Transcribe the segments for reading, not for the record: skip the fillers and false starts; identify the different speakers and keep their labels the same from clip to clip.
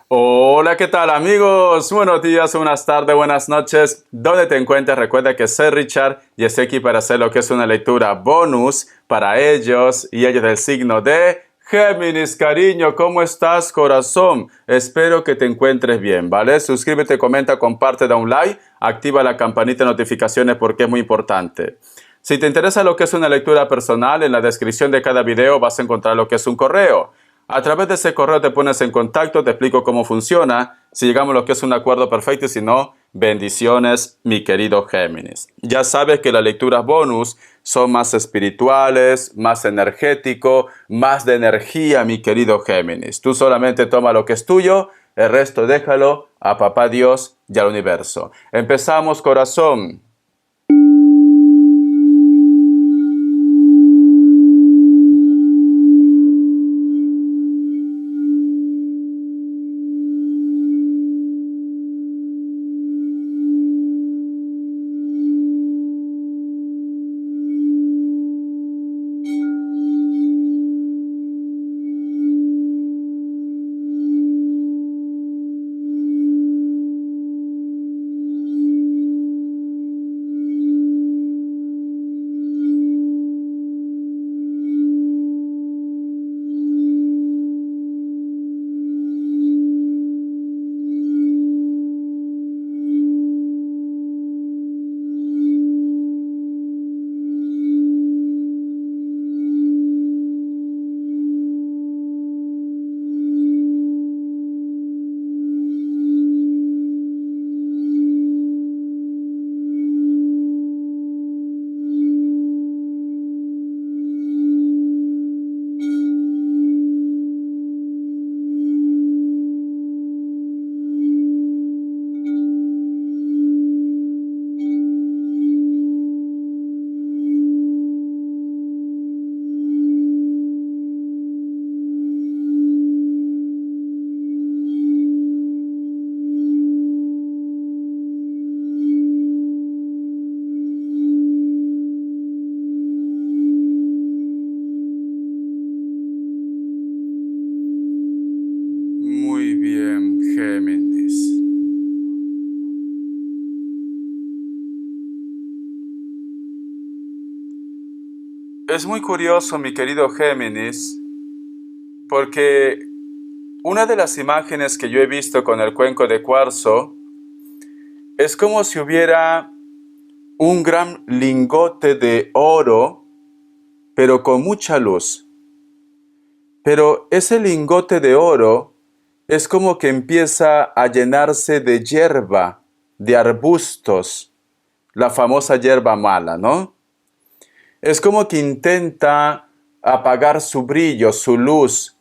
Speaker 1: Hola, ¿qué tal amigos? Buenos días, buenas tardes, buenas noches. Donde te encuentres, recuerda que soy Richard y estoy aquí para hacer lo que es una lectura bonus para ellos y ellos del signo de Géminis. Cariño, ¿cómo estás, corazón? Espero que te encuentres bien, ¿vale? Suscríbete, comenta, comparte, da un like, activa la campanita de notificaciones porque es muy importante. Si te interesa lo que es una lectura personal, en la descripción de cada video vas a encontrar lo que es un correo. A través de ese correo te pones en contacto, te explico cómo funciona, si llegamos a lo que es un acuerdo perfecto y si no, bendiciones, mi querido Géminis. Ya sabes que las lecturas bonus son más espirituales, más energético, más de energía, mi querido Géminis. Tú solamente toma lo que es tuyo, el resto déjalo a Papá Dios y al universo. Empezamos, corazón. Muy bien, Géminis. Es muy curioso, mi querido Géminis, porque una de las imágenes que yo he visto con el cuenco de cuarzo es como si hubiera un gran lingote de oro, pero con mucha luz. Pero ese lingote de oro es como que empieza a llenarse de hierba, de arbustos, la famosa hierba mala, ¿no? Es como que intenta apagar su brillo, su luz,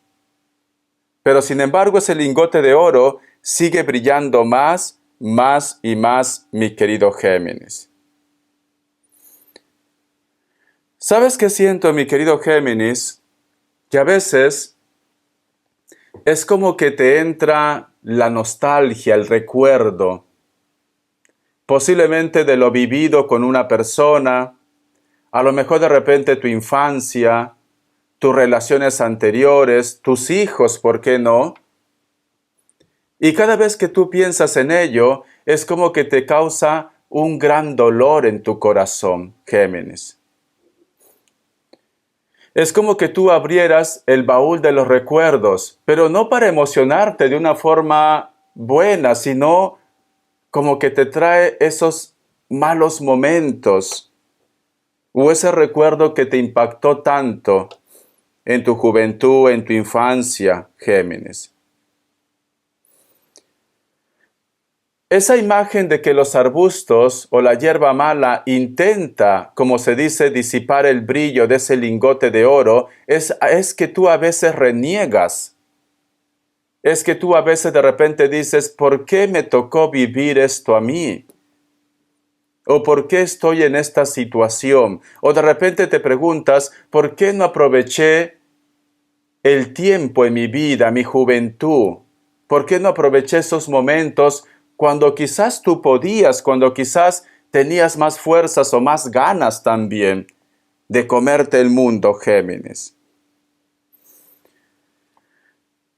Speaker 1: pero sin embargo ese lingote de oro sigue brillando más, más y más, mi querido Géminis. ¿Sabes qué siento, mi querido Géminis? Que a veces es como que te entra la nostalgia, el recuerdo, posiblemente de lo vivido con una persona, a lo mejor de repente tu infancia, tus relaciones anteriores, tus hijos, ¿por qué no? Y cada vez que tú piensas en ello, es como que te causa un gran dolor en tu corazón, Géminis. Es como que tú abrieras el baúl de los recuerdos, pero no para emocionarte de una forma buena, sino como que te trae esos malos momentos o ese recuerdo que te impactó tanto en tu juventud, en tu infancia, Géminis. Esa imagen de que los arbustos o la hierba mala intenta, como se dice, disipar el brillo de ese lingote de oro, es que tú a veces reniegas. Es que tú a veces de repente dices, ¿por qué me tocó vivir esto a mí? ¿O por qué estoy en esta situación? O de repente te preguntas, ¿por qué no aproveché el tiempo en mi vida, mi juventud? ¿Por qué no aproveché esos momentos cuando quizás tú podías, cuando quizás tenías más fuerzas o más ganas también de comerte el mundo, Géminis?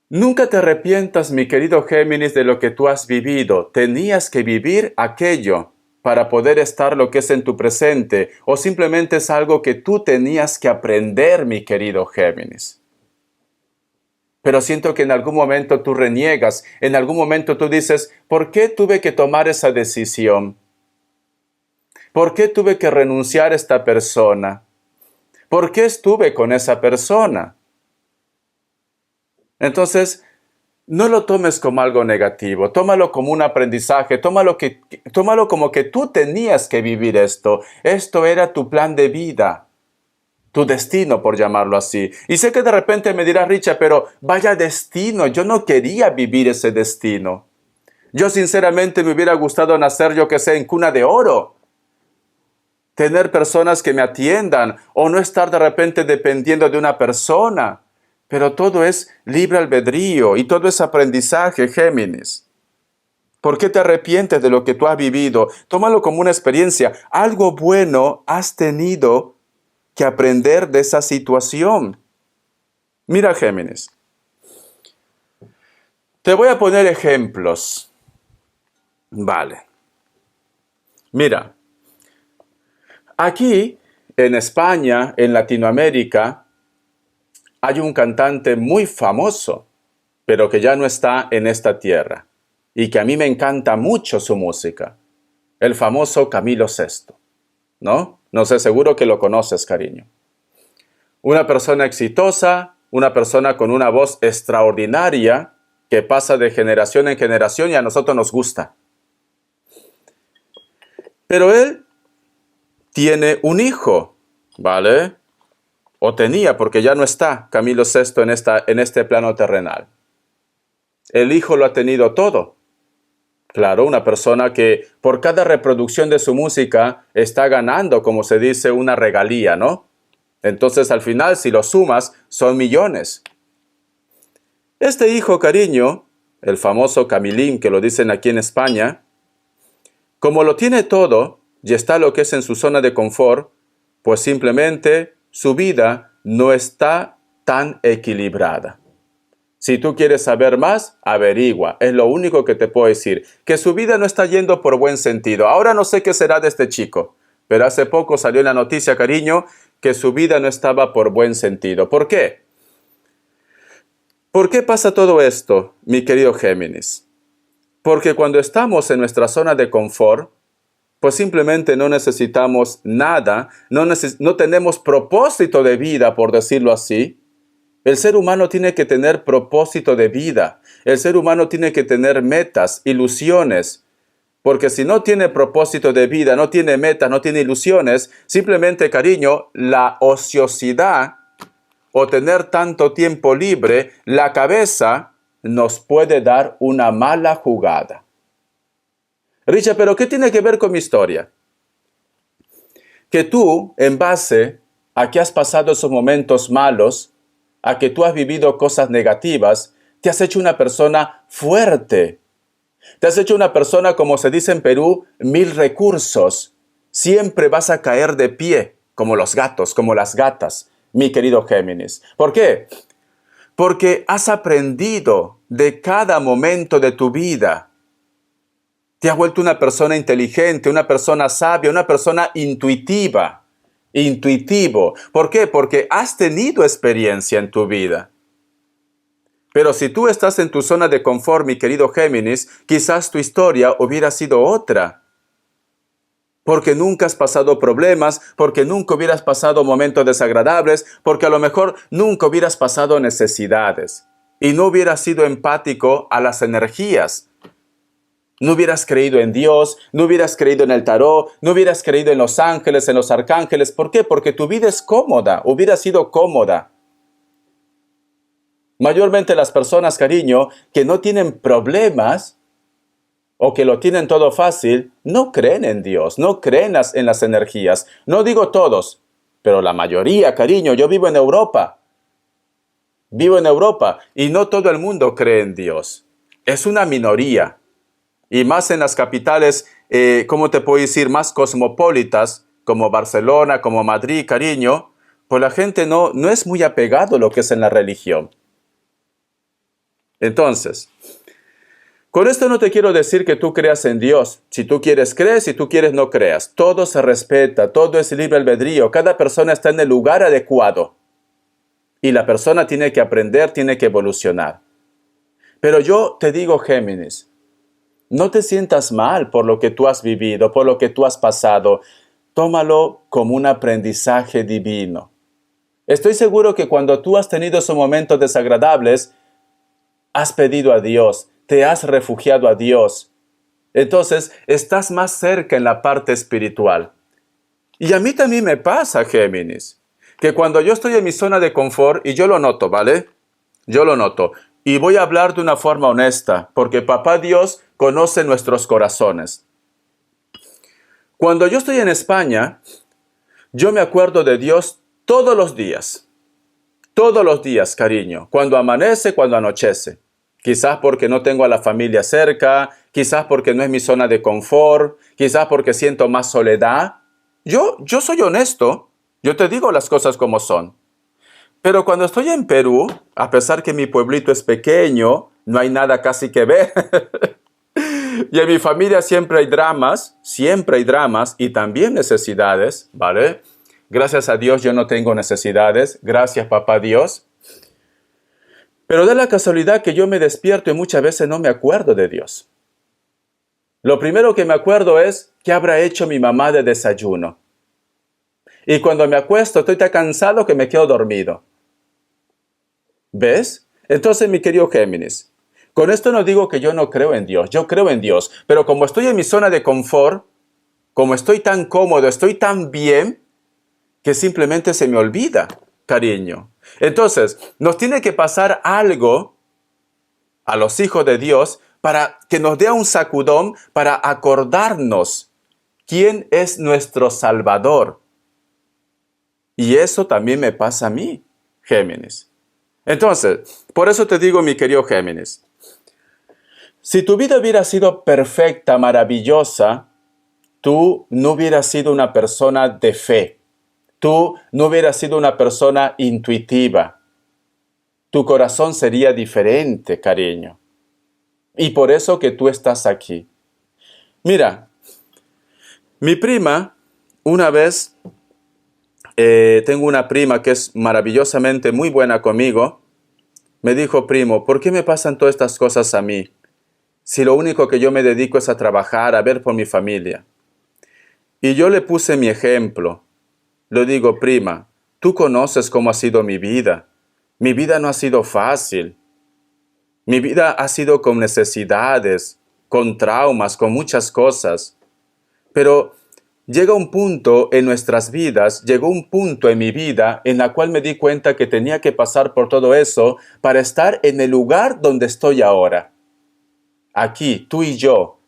Speaker 1: Nunca te arrepientas, mi querido Géminis, de lo que tú has vivido. Tenías que vivir aquello para poder estar lo que es en tu presente, o simplemente es algo que tú tenías que aprender, mi querido Géminis. Pero siento que en algún momento tú reniegas, en algún momento tú dices, ¿por qué tuve que tomar esa decisión? ¿Por qué tuve que renunciar a esta persona? ¿Por qué estuve con esa persona? Entonces, no lo tomes como algo negativo, tómalo como un aprendizaje, tómalo como que tú tenías que vivir esto. Esto era tu plan de vida, tu destino, por llamarlo así. Y sé que de repente me dirás, Richard, pero vaya destino, yo no quería vivir ese destino. Yo sinceramente me hubiera gustado nacer, yo que sé, en cuna de oro. Tener personas que me atiendan o no estar de repente dependiendo de una persona. Pero todo es libre albedrío y todo es aprendizaje, Géminis. ¿Por qué te arrepientes de lo que tú has vivido? Tómalo como una experiencia. Algo bueno has tenido que aprender de esa situación. Mira, Géminis. Te voy a poner ejemplos. Vale. Mira. Aquí, en España, en Latinoamérica, hay un cantante muy famoso, pero que ya no está en esta tierra, y que a mí me encanta mucho su música, el famoso Camilo Sesto, ¿no? No sé, seguro que lo conoces, cariño. Una persona exitosa, una persona con una voz extraordinaria, que pasa de generación en generación y a nosotros nos gusta. Pero él tiene un hijo, ¿vale? O tenía, porque ya no está Camilo Sesto en este plano terrenal. El hijo lo ha tenido todo. Claro, una persona que por cada reproducción de su música está ganando, como se dice, una regalía, ¿no? Entonces al final, si lo sumas, son millones. Este hijo, cariño, el famoso Camilín, que lo dicen aquí en España, como lo tiene todo y está lo que es en su zona de confort, pues simplemente su vida no está tan equilibrada. Si tú quieres saber más, averigua. Es lo único que te puedo decir. Que su vida no está yendo por buen sentido. Ahora no sé qué será de este chico, pero hace poco salió en la noticia, cariño, que su vida no estaba por buen sentido. ¿Por qué? ¿Por qué pasa todo esto, mi querido Géminis? Porque cuando estamos en nuestra zona de confort, pues simplemente no necesitamos nada, no tenemos propósito de vida, por decirlo así. El ser humano tiene que tener propósito de vida. El ser humano tiene que tener metas, ilusiones. Porque si no tiene propósito de vida, no tiene metas, no tiene ilusiones, simplemente, cariño, la ociosidad o tener tanto tiempo libre, la cabeza nos puede dar una mala jugada. Richard, ¿pero qué tiene que ver con mi historia? Que tú, en base a que has pasado esos momentos malos, a que tú has vivido cosas negativas, te has hecho una persona fuerte. Te has hecho una persona, como se dice en Perú, 1000 recursos. Siempre vas a caer de pie, como los gatos, como las gatas, mi querido Géminis. ¿Por qué? Porque has aprendido de cada momento de tu vida. Te has vuelto una persona inteligente, una persona sabia, una persona intuitiva. Intuitivo. ¿Por qué? Porque has tenido experiencia en tu vida. Pero si tú estás en tu zona de confort, mi querido Géminis, quizás tu historia hubiera sido otra. Porque nunca has pasado problemas, porque nunca hubieras pasado momentos desagradables, porque a lo mejor nunca hubieras pasado necesidades. Y no hubieras sido empático a las energías. No hubieras creído en Dios, no hubieras creído en el tarot, no hubieras creído en los ángeles, en los arcángeles. ¿Por qué? Porque tu vida es cómoda, hubiera sido cómoda. Mayormente las personas, cariño, que no tienen problemas o que lo tienen todo fácil, no creen en Dios, no creen en las energías. No digo todos, pero la mayoría, cariño. Yo vivo en Europa. Vivo en Europa y no todo el mundo cree en Dios. Es una minoría. Y más en las capitales, ¿cómo te puedo decir? Más cosmopolitas, como Barcelona, como Madrid, cariño, pues la gente no es muy apegado a lo que es en la religión. Entonces, con esto no te quiero decir que tú creas en Dios. Si tú quieres, crees, si tú quieres, no creas. Todo se respeta, todo es libre albedrío. Cada persona está en el lugar adecuado. Y la persona tiene que aprender, tiene que evolucionar. Pero yo te digo, Géminis, no te sientas mal por lo que tú has vivido, por lo que tú has pasado. Tómalo como un aprendizaje divino. Estoy seguro que cuando tú has tenido esos momentos desagradables, has pedido a Dios, te has refugiado a Dios. Entonces, estás más cerca en la parte espiritual. Y a mí también me pasa, Géminis, que cuando yo estoy en mi zona de confort, y yo lo noto, ¿vale? Yo lo noto. Y voy a hablar de una forma honesta, porque Papá Dios conoce nuestros corazones. Cuando yo estoy en España, yo me acuerdo de Dios todos los días. Todos los días, cariño. Cuando amanece, cuando anochece. Quizás porque no tengo a la familia cerca, quizás porque no es mi zona de confort, quizás porque siento más soledad. Yo soy honesto, yo te digo las cosas como son. Pero cuando estoy en Perú, a pesar que mi pueblito es pequeño, no hay nada casi que ver. Y en mi familia siempre hay dramas y también necesidades, ¿vale? Gracias a Dios yo no tengo necesidades, gracias Papá Dios. Pero da la casualidad que yo me despierto y muchas veces no me acuerdo de Dios. Lo primero que me acuerdo es qué habrá hecho mi mamá de desayuno. Y cuando me acuesto estoy tan cansado que me quedo dormido. ¿Ves? Entonces, mi querido Géminis, con esto no digo que yo no creo en Dios, yo creo en Dios, pero como estoy en mi zona de confort, como estoy tan cómodo, estoy tan bien, que simplemente se me olvida, cariño. Entonces, nos tiene que pasar algo a los hijos de Dios para que nos dé un sacudón para acordarnos quién es nuestro Salvador. Y eso también me pasa a mí, Géminis. Entonces, por eso te digo, mi querido Géminis, si tu vida hubiera sido perfecta, maravillosa, tú no hubieras sido una persona de fe. Tú no hubieras sido una persona intuitiva. Tu corazón sería diferente, cariño. Y por eso que tú estás aquí. Mira, mi prima, una vez, tengo una prima que es maravillosamente muy buena conmigo, me dijo, primo, ¿por qué me pasan todas estas cosas a mí? Si lo único que yo me dedico es a trabajar, a ver por mi familia. Y yo le puse mi ejemplo. Le digo, prima, tú conoces cómo ha sido mi vida. Mi vida no ha sido fácil. Mi vida ha sido con necesidades, con traumas, con muchas cosas. Pero llega un punto en nuestras vidas, llegó un punto en mi vida en la cual me di cuenta que tenía que pasar por todo eso para estar en el lugar donde estoy ahora. Aquí, tú y yo,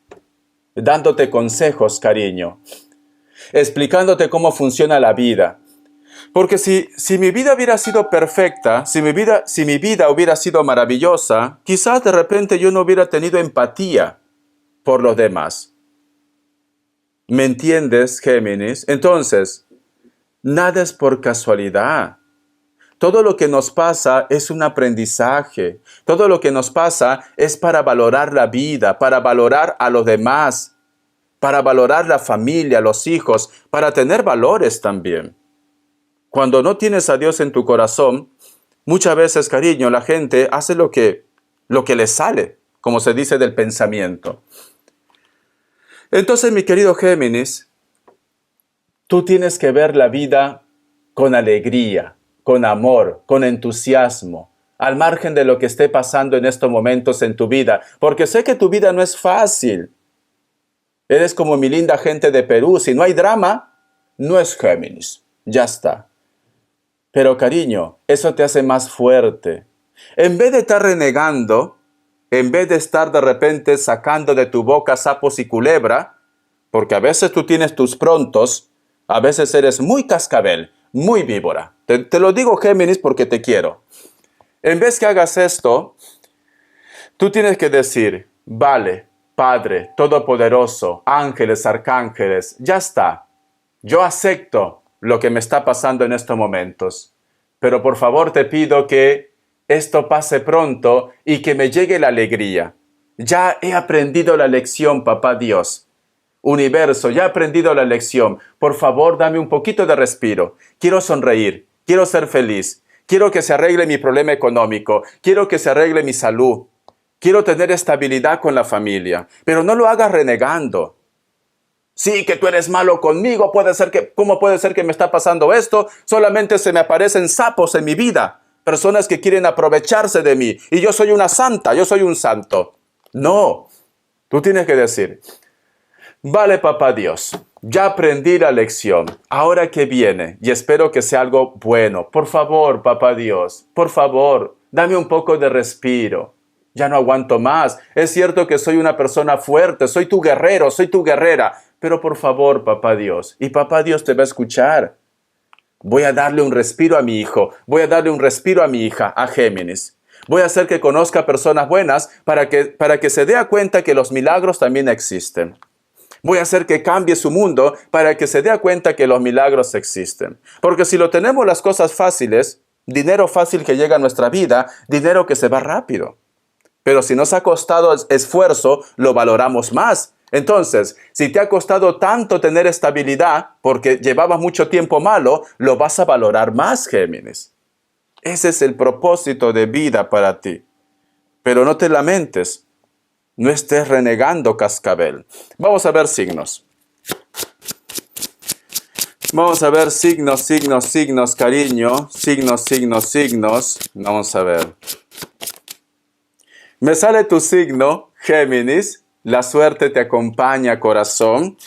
Speaker 1: dándote consejos, cariño, explicándote cómo funciona la vida. Porque si mi vida hubiera sido perfecta, si mi vida hubiera sido maravillosa, quizás de repente yo no hubiera tenido empatía por los demás. ¿Me entiendes, Géminis? Entonces, nada es por casualidad. Todo lo que nos pasa es un aprendizaje. Todo lo que nos pasa es para valorar la vida, para valorar a los demás, para valorar la familia, los hijos, para tener valores también. Cuando no tienes a Dios en tu corazón, muchas veces, cariño, la gente hace lo que le sale, como se dice del pensamiento. Entonces, mi querido Géminis, tú tienes que ver la vida con alegría, con amor, con entusiasmo, al margen de lo que esté pasando en estos momentos en tu vida, porque sé que tu vida no es fácil. Eres como mi linda gente de Perú, si no hay drama, no es Géminis, ya está. Pero cariño, eso te hace más fuerte. En vez de estar renegando, en vez de estar de repente sacando de tu boca sapos y culebra, porque a veces tú tienes tus prontos, a veces eres muy cascabel, muy víbora. Te lo digo, Géminis, porque te quiero. En vez que hagas esto, tú tienes que decir, vale, Padre Todopoderoso, ángeles, arcángeles, ya está. Yo acepto lo que me está pasando en estos momentos. Pero por favor te pido que esto pase pronto y que me llegue la alegría. Ya he aprendido la lección, papá Dios. Universo, ya he aprendido la lección. Por favor, dame un poquito de respiro. Quiero sonreír, quiero ser feliz. Quiero que se arregle mi problema económico. Quiero que se arregle mi salud. Quiero tener estabilidad con la familia. Pero no lo hagas renegando. Sí, que tú eres malo conmigo. ¿Cómo puede ser que me está pasando esto? Solamente se me aparecen sapos en mi vida. Personas que quieren aprovecharse de mí. Y yo soy una santa, yo soy un santo. No, tú tienes que decir, vale, papá Dios, ya aprendí la lección. Ahora que viene, y espero que sea algo bueno. Por favor, papá Dios, por favor, dame un poco de respiro. Ya no aguanto más. Es cierto que soy una persona fuerte, soy tu guerrero, soy tu guerrera. Pero por favor, papá Dios, y papá Dios te va a escuchar. Voy a darle un respiro a mi hijo, voy a darle un respiro a mi hija, a Géminis. Voy a hacer que conozca personas buenas para que se dé cuenta que los milagros también existen. Voy a hacer que cambie su mundo para que se dé cuenta que los milagros existen. Porque si lo tenemos las cosas fáciles, dinero fácil que llega a nuestra vida, dinero que se va rápido. Pero si nos ha costado esfuerzo, lo valoramos más. Entonces, si te ha costado tanto tener estabilidad porque llevabas mucho tiempo malo, lo vas a valorar más, Géminis. Ese es el propósito de vida para ti. Pero no te lamentes. No estés renegando, cascabel. Vamos a ver signos. Vamos a ver signos, cariño. Signos. Vamos a ver. Me sale tu signo, Géminis. La suerte te acompaña, corazón.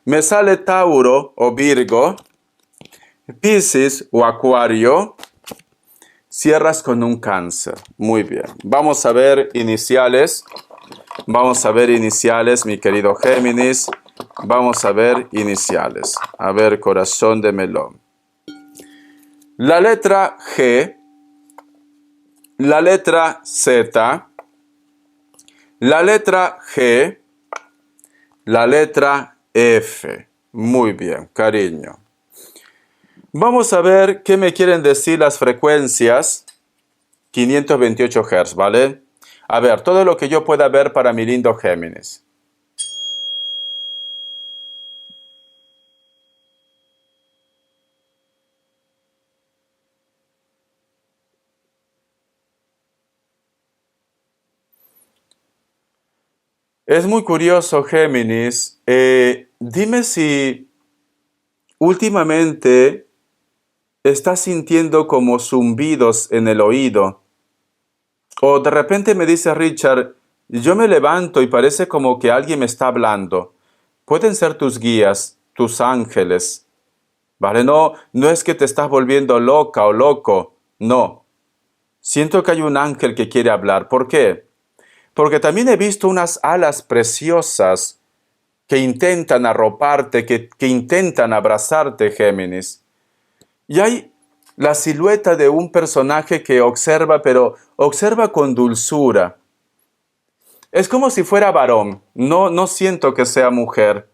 Speaker 1: Me sale Tauro o Virgo. Piscis o Acuario. Cierras con un Cáncer. Muy bien. Vamos a ver iniciales. Mi querido Géminis. Vamos a ver iniciales. A ver, corazón de melón. La letra G. La letra Z. La letra G. La letra F. Muy bien, cariño. Vamos a ver qué me quieren decir las frecuencias 528 Hz, ¿vale? A ver, todo lo que yo pueda ver para mi lindo Géminis. Es muy curioso, Géminis. Dime si últimamente estás sintiendo como zumbidos en el oído. O de repente me dice Richard, yo me levanto y parece como que alguien me está hablando. Pueden ser tus guías, tus ángeles. ¿Vale? No es que te estás volviendo loca o loco. No. Siento que hay un ángel que quiere hablar. ¿Por qué? Porque también he visto unas alas preciosas que intentan arroparte, que intentan abrazarte, Géminis. Y hay la silueta de un personaje que observa, pero observa con dulzura. Es como si fuera varón. No siento que sea mujer.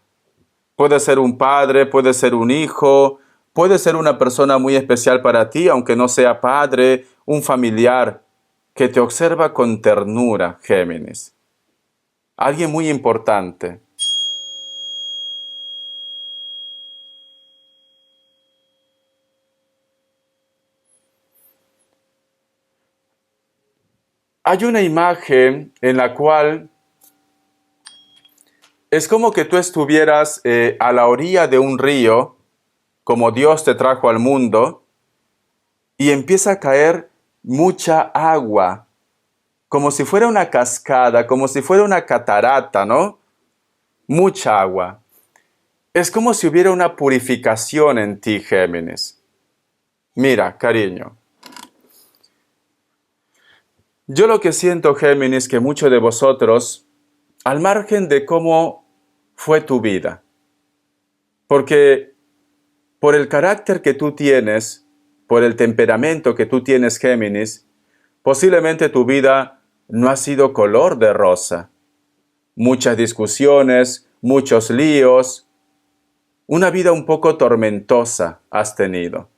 Speaker 1: Puede ser un padre, puede ser un hijo, puede ser una persona muy especial para ti, aunque no sea padre, un familiar que te observa con ternura, Géminis. Alguien muy importante. Hay una imagen en la cual es como que tú estuvieras a la orilla de un río, como Dios te trajo al mundo, y empieza a caer mucha agua, como si fuera una cascada, como si fuera una catarata, ¿no? Mucha agua. Es como si hubiera una purificación en ti, Géminis. Mira, cariño. Yo lo que siento, Géminis, que muchos de vosotros, al margen de cómo fue tu vida, porque por el carácter que tú tienes, por el temperamento que tú tienes, Géminis, posiblemente tu vida no ha sido color de rosa. Muchas discusiones, muchos líos, una vida un poco tormentosa has tenido.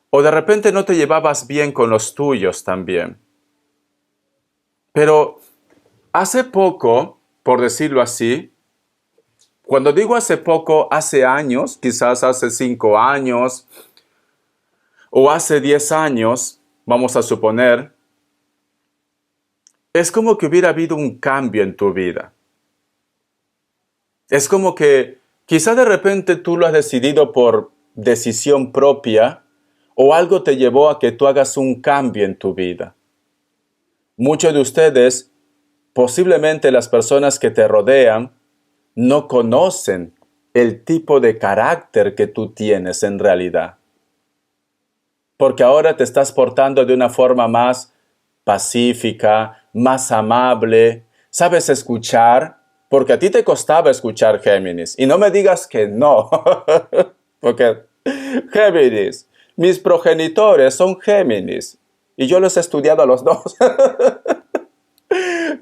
Speaker 1: O de repente no te llevabas bien con los tuyos también. Pero hace poco, por decirlo así, cuando digo hace poco, hace años, quizás hace 5 años o hace 10 años, vamos a suponer, es como que hubiera habido un cambio en tu vida. Es como que quizá de repente tú lo has decidido por decisión propia o algo te llevó a que tú hagas un cambio en tu vida. Muchos de ustedes, posiblemente las personas que te rodean, no conocen el tipo de carácter que tú tienes en realidad. Porque ahora te estás portando de una forma más pacífica, más amable, sabes escuchar, porque a ti te costaba escuchar, Géminis. Y no me digas que no, porque Géminis, mis progenitores son Géminis y yo los he estudiado a los dos.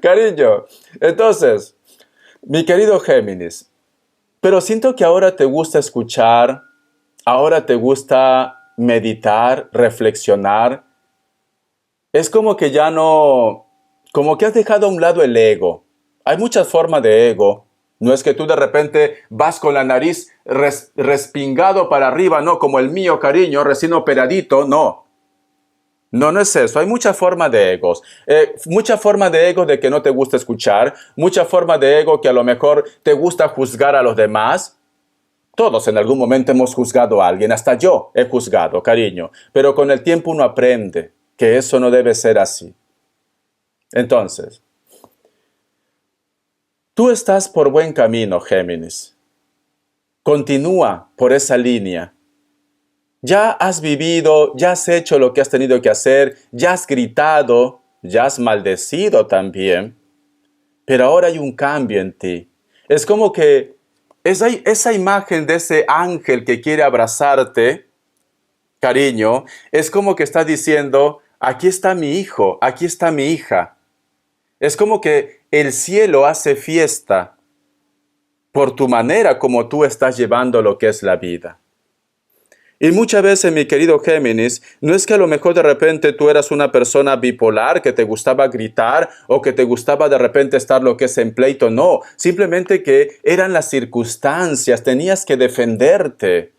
Speaker 1: Cariño, entonces, mi querido Géminis, pero siento que ahora te gusta escuchar, ahora te gusta meditar, reflexionar. Es como que ya no, como que has dejado a un lado el ego. Hay muchas formas de ego. No es que tú de repente vas con la nariz respingado para arriba, no, como el mío, cariño, recién operadito, no. No, no es eso. Hay muchas formas de egos. Muchas formas de ego de que no te gusta escuchar. Muchas formas de ego que a lo mejor te gusta juzgar a los demás. Todos en algún momento hemos juzgado a alguien. Hasta yo he juzgado, cariño. Pero con el tiempo uno aprende que eso no debe ser así. Entonces, tú estás por buen camino, Géminis. Continúa por esa línea. Ya has vivido, ya has hecho lo que has tenido que hacer, ya has gritado, ya has maldecido también, pero ahora hay un cambio en ti. Es como que esa imagen de ese ángel que quiere abrazarte, cariño, es como que está diciendo, aquí está mi hijo, aquí está mi hija. Es como que el cielo hace fiesta por tu manera como tú estás llevando lo que es la vida. Y muchas veces, mi querido Géminis, no es que a lo mejor de repente tú eras una persona bipolar, que te gustaba gritar o que te gustaba de repente estar lo que es en pleito, no. Simplemente que eran las circunstancias, tenías que defenderte.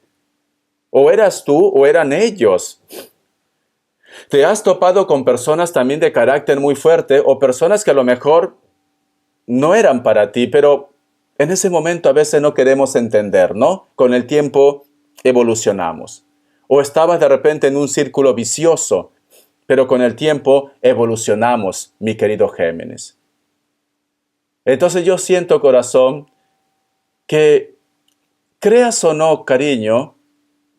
Speaker 1: O eras tú o eran ellos. Te has topado con personas también de carácter muy fuerte o personas que a lo mejor no eran para ti, pero en ese momento a veces no queremos entender, ¿no? Con el tiempo evolucionamos. O estabas de repente en un círculo vicioso, pero con el tiempo evolucionamos, mi querido Géminis. Entonces yo siento, corazón, que creas o no, cariño,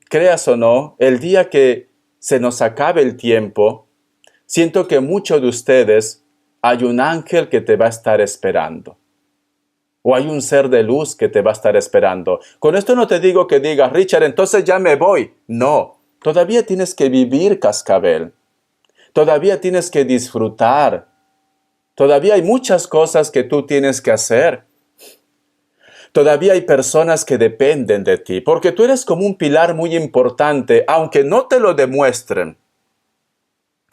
Speaker 1: creas o no, el día que se nos acabe el tiempo, siento que muchos de ustedes hay un ángel que te va a estar esperando. O hay un ser de luz que te va a estar esperando. Con esto no te digo que digas, Richard, entonces ya me voy. No, todavía tienes que vivir, cascabel. Todavía tienes que disfrutar. Todavía hay muchas cosas que tú tienes que hacer. Todavía hay personas que dependen de ti, porque tú eres como un pilar muy importante, aunque no te lo demuestren.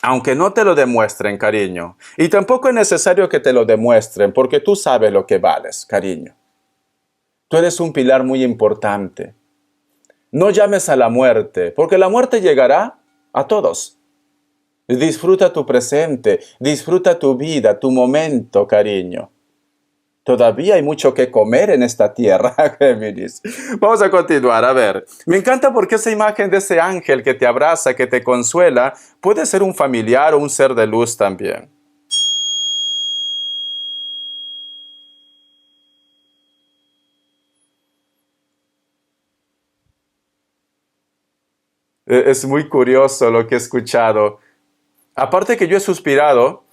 Speaker 1: Aunque no te lo demuestren, cariño. Y tampoco es necesario que te lo demuestren, porque tú sabes lo que vales, cariño. Tú eres un pilar muy importante. No llames a la muerte, porque la muerte llegará a todos. Disfruta tu presente, disfruta tu vida, tu momento, cariño. Todavía hay mucho que comer en esta tierra, Géminis. Vamos a continuar, a ver. Me encanta porque esa imagen de ese ángel que te abraza, que te consuela, puede ser un familiar o un ser de luz también. Es muy curioso lo que he escuchado. Aparte que yo he suspirado,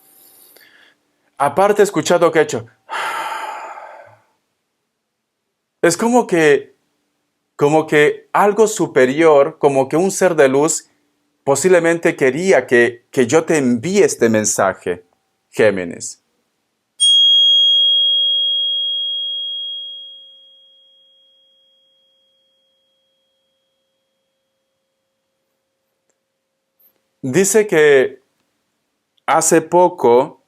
Speaker 1: aparte he escuchado que he hecho. Es como que algo superior, como que un ser de luz posiblemente quería que yo te envíe este mensaje, Géminis. Dice que hace poco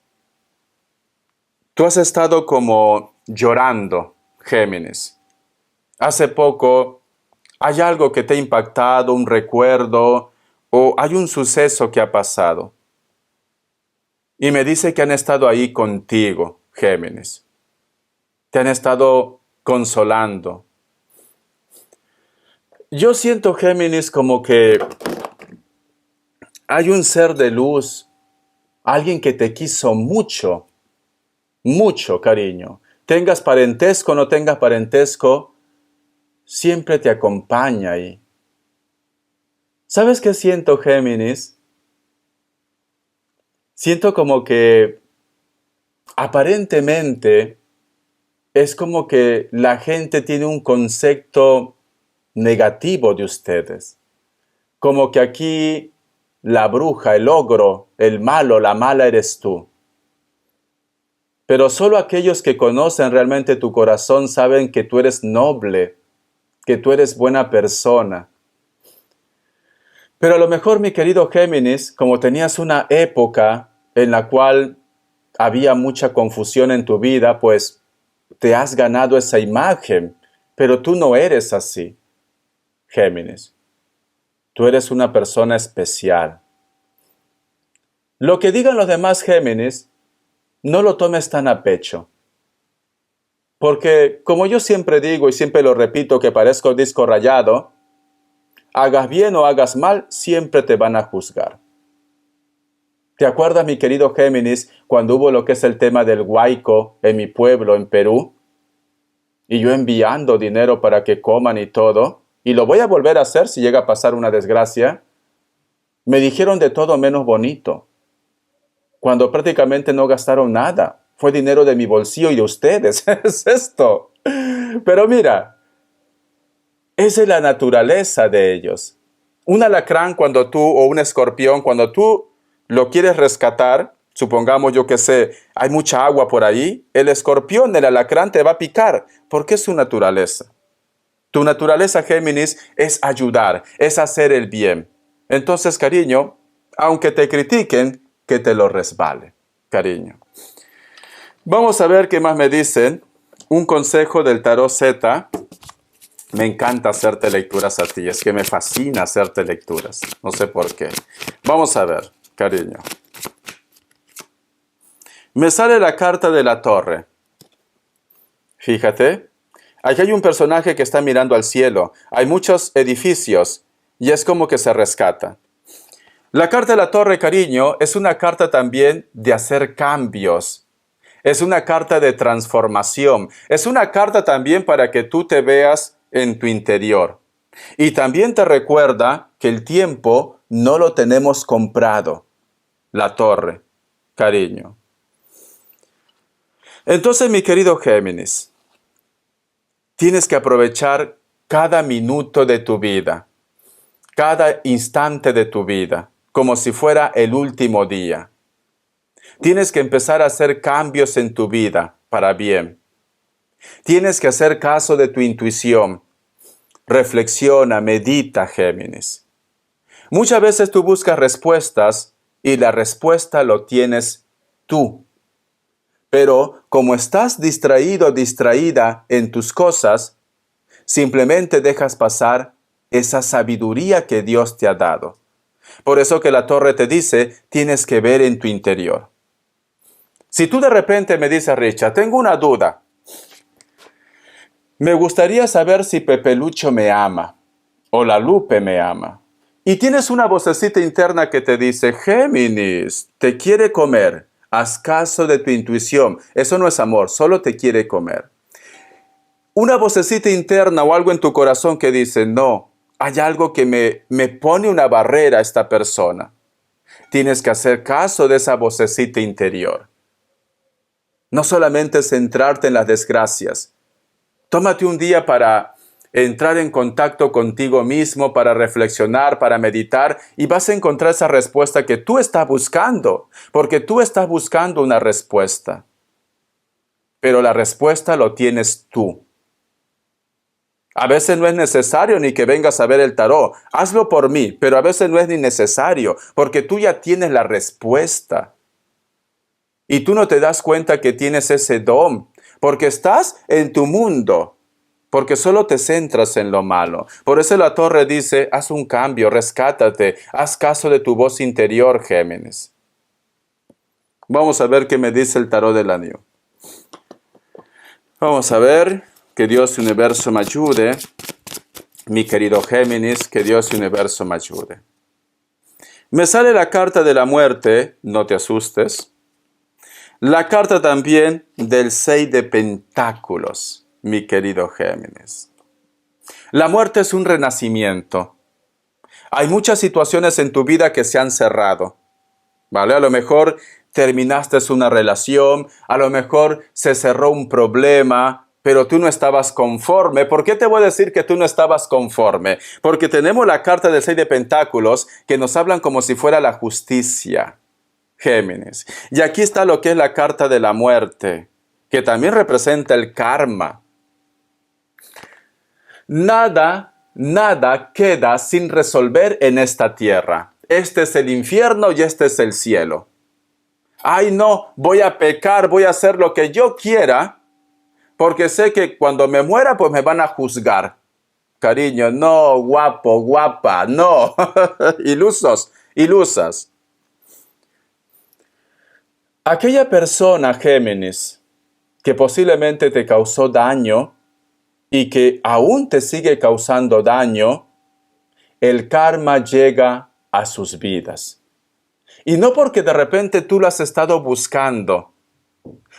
Speaker 1: tú has estado como llorando, Géminis. Hace poco hay algo que te ha impactado, un recuerdo, o hay un suceso que ha pasado. Y me dice que han estado ahí contigo, Géminis. Te han estado consolando. Yo siento, Géminis, como que hay un ser de luz, alguien que te quiso mucho, mucho, cariño. Tengas parentesco o no tengas parentesco, siempre te acompaña ahí. ¿Sabes qué siento, Géminis? Siento como que aparentemente es como que la gente tiene un concepto negativo de ustedes. Como que aquí la bruja, el ogro, el malo, la mala eres tú. Pero solo aquellos que conocen realmente tu corazón saben que tú eres noble, que tú eres buena persona. Pero a lo mejor, mi querido Géminis, como tenías una época en la cual había mucha confusión en tu vida, pues te has ganado esa imagen, pero tú no eres así, Géminis. Tú eres una persona especial. Lo que digan los demás, Géminis, no lo tomes tan a pecho. Porque, como yo siempre digo y siempre lo repito que parezco disco rayado, hagas bien o hagas mal, siempre te van a juzgar. ¿Te acuerdas, mi querido Géminis, cuando hubo lo que es el tema del huaico en mi pueblo, en Perú? Y yo enviando dinero para que coman y todo, y lo voy a volver a hacer si llega a pasar una desgracia. Me dijeron de todo menos bonito, cuando prácticamente no gastaron nada. Fue dinero de mi bolsillo y de ustedes. Es esto. Pero mira, esa es la naturaleza de ellos. Un alacrán cuando tú, o un escorpión, cuando tú lo quieres rescatar, supongamos, yo que sé, hay mucha agua por ahí, el escorpión, el alacrán te va a picar, porque es su naturaleza. Tu naturaleza, Géminis, es ayudar, es hacer el bien. Entonces, cariño, aunque te critiquen, que te lo resbale, cariño. Vamos a ver qué más me dicen. Un consejo del tarot Z. Me encanta hacerte lecturas a ti, es que me fascina hacerte lecturas. No sé por qué. Vamos a ver, cariño. Me sale la carta de la torre. Fíjate. Aquí hay un personaje que está mirando al cielo. Hay muchos edificios y es como que se rescata. La carta de la torre, cariño, es una carta también de hacer cambios. Es una carta de transformación. Es una carta también para que tú te veas en tu interior. Y también te recuerda que el tiempo no lo tenemos comprado. La torre, cariño. Entonces, mi querido Géminis, tienes que aprovechar cada minuto de tu vida, cada instante de tu vida, como si fuera el último día. Tienes que empezar a hacer cambios en tu vida para bien. Tienes que hacer caso de tu intuición. Reflexiona, medita, Géminis. Muchas veces tú buscas respuestas y la respuesta lo tienes tú. Pero como estás distraído, distraída en tus cosas, simplemente dejas pasar esa sabiduría que Dios te ha dado. Por eso que la torre te dice, tienes que ver en tu interior. Si tú de repente me dices, Richard, tengo una duda. Me gustaría saber si Pepe Lucho me ama o la Lupe me ama. Y tienes una vocecita interna que te dice, Géminis, te quiere comer. Haz caso de tu intuición. Eso no es amor, solo te quiere comer. Una vocecita interna o algo en tu corazón que dice, no, hay algo que me pone una barrera a esta persona. Tienes que hacer caso de esa vocecita interior. No solamente centrarte en las desgracias. Tómate un día para entrar en contacto contigo mismo, para reflexionar, para meditar, y vas a encontrar esa respuesta que tú estás buscando, porque tú estás buscando una respuesta. Pero la respuesta lo tienes tú. A veces no es necesario ni que vengas a ver el tarot. Hazlo por mí, pero a veces no es ni necesario, porque tú ya tienes la respuesta. Y tú no te das cuenta que tienes ese don, porque estás en tu mundo, porque solo te centras en lo malo. Por eso la torre dice, haz un cambio, rescátate, haz caso de tu voz interior, Géminis. Vamos a ver qué me dice el tarot del año. Vamos a ver, que Dios y Universo me ayude. Mi querido Géminis, que Dios y Universo me ayude. Me sale la carta de la muerte, no te asustes. La carta también del 6 de Pentáculos, mi querido Géminis. La muerte es un renacimiento. Hay muchas situaciones en tu vida que se han cerrado, ¿vale? A lo mejor terminaste una relación, a lo mejor se cerró un problema, pero tú no estabas conforme. ¿Por qué te voy a decir que tú no estabas conforme? Porque tenemos la carta del 6 de Pentáculos que nos hablan como si fuera la justicia. Géminis. Y aquí está lo que es la carta de la muerte, que también representa el karma. Nada queda sin resolver en esta tierra. Este es el infierno y este es el cielo. Ay, no, voy a pecar, voy a hacer lo que yo quiera, porque sé que cuando me muera, pues me van a juzgar. Cariño, no, guapo, guapa, no. Ilusos, ilusas. Aquella persona, Géminis, que posiblemente te causó daño y que aún te sigue causando daño, el karma llega a sus vidas. Y no porque de repente tú lo has estado buscando,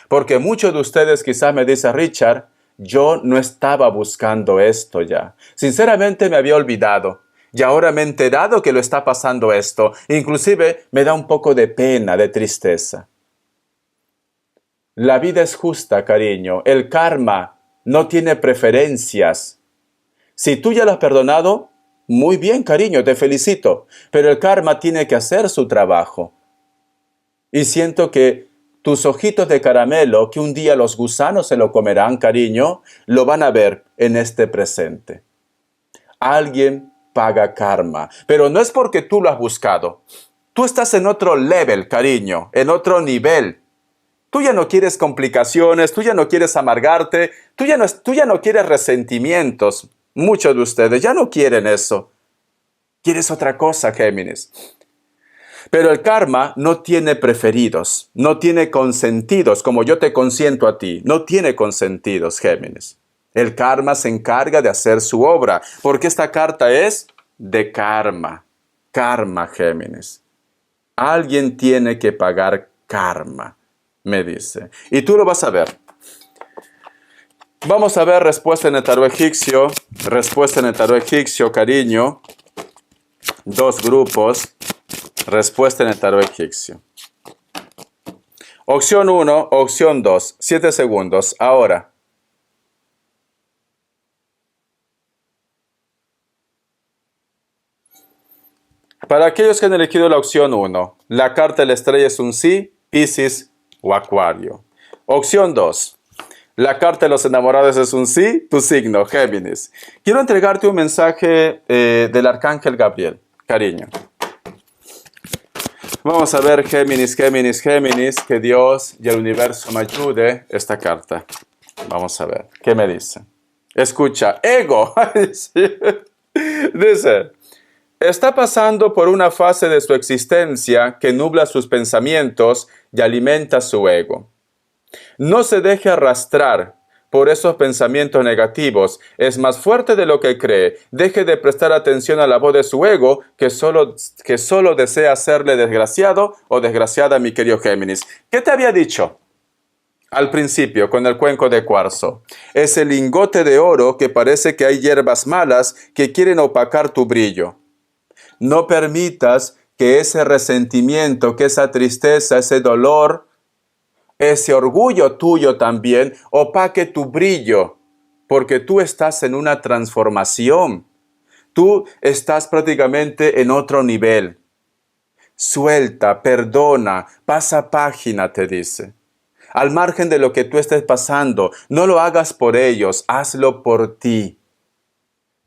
Speaker 1: porque muchos de ustedes quizás me dicen, Richard, yo no estaba buscando esto ya. Sinceramente me había olvidado. Y ahora me he enterado que lo está pasando esto. Inclusive me da un poco de pena, de tristeza. La vida es justa, cariño. El karma no tiene preferencias. Si tú ya lo has perdonado, muy bien, cariño, te felicito. Pero el karma tiene que hacer su trabajo. Y siento que tus ojitos de caramelo, que un día los gusanos se lo comerán, cariño, lo van a ver en este presente. Alguien paga karma, pero no es porque tú lo has buscado. Tú estás en otro level, cariño, en otro nivel. Tú ya no quieres complicaciones, tú ya no quieres amargarte, tú ya no quieres resentimientos. Muchos de ustedes ya no quieren eso. Quieres otra cosa, Géminis. Pero el karma no tiene preferidos, no tiene consentidos, como yo te consiento a ti. No tiene consentidos, Géminis. El karma se encarga de hacer su obra, porque esta carta es de karma. Karma, Géminis. Alguien tiene que pagar karma, me dice. Y tú lo vas a ver. Vamos a ver respuesta en el tarot egipcio. Respuesta en el tarot egipcio, cariño. Dos grupos. Respuesta en el tarot egipcio. Opción 1, opción 2. 7 segundos. Ahora. Para aquellos que han elegido la opción 1, la carta de la estrella es un sí, Piscis o Acuario. Opción 2, la carta de los enamorados es un sí, tu signo, Géminis. Quiero entregarte un mensaje del Arcángel Gabriel, cariño. Vamos a ver, Géminis, Géminis, Géminis, que Dios y el universo me ayude esta carta. Vamos a ver, ¿qué me dice? Escucha, ego. Dice, está pasando por una fase de su existencia que nubla sus pensamientos y alimenta su ego. No se deje arrastrar por esos pensamientos negativos. Es más fuerte de lo que cree. Deje de prestar atención a la voz de su ego que solo desea hacerle desgraciado o desgraciada, mi querido Géminis. ¿Qué te había dicho al principio con el cuenco de cuarzo? Es el lingote de oro que parece que hay hierbas malas que quieren opacar tu brillo. No permitas que ese resentimiento, que esa tristeza, ese dolor, ese orgullo tuyo también opaque tu brillo, porque tú estás en una transformación. Tú estás prácticamente en otro nivel. Suelta, perdona, pasa página, te dice. Al margen de lo que tú estés pasando, no lo hagas por ellos, hazlo por ti.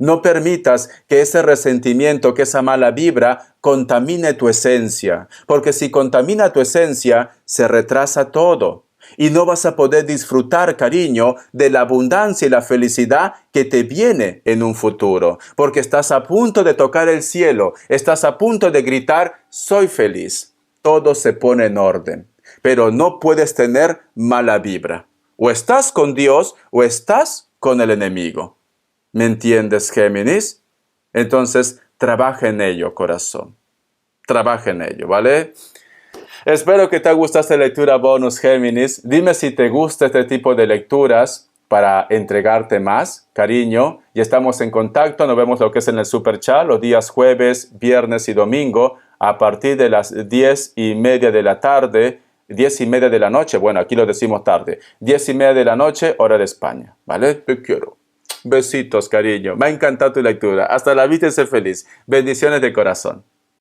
Speaker 1: No permitas que ese resentimiento, que esa mala vibra contamine tu esencia, porque si contamina tu esencia, se retrasa todo. Y no vas a poder disfrutar, cariño, de la abundancia y la felicidad que te viene en un futuro. Porque estás a punto de tocar el cielo, estás a punto de gritar, soy feliz. Todo se pone en orden. Pero no puedes tener mala vibra. O estás con Dios o estás con el enemigo. ¿Me entiendes, Géminis? Entonces, trabaja en ello, corazón. Trabaja en ello, ¿vale? Espero que te guste esta lectura bonus, Géminis. Dime si te gusta este tipo de lecturas para entregarte más, cariño. Ya estamos en contacto, nos vemos lo que es en el Super Chat los días jueves, viernes y domingo a partir de las 10:30 de la tarde, 10:30 de la noche. Bueno, aquí lo decimos tarde. 10:30 de la noche, hora de España, ¿vale? Te quiero. Besitos, cariño. Me ha encantado tu lectura. Hasta la vista y sé feliz. Bendiciones de corazón.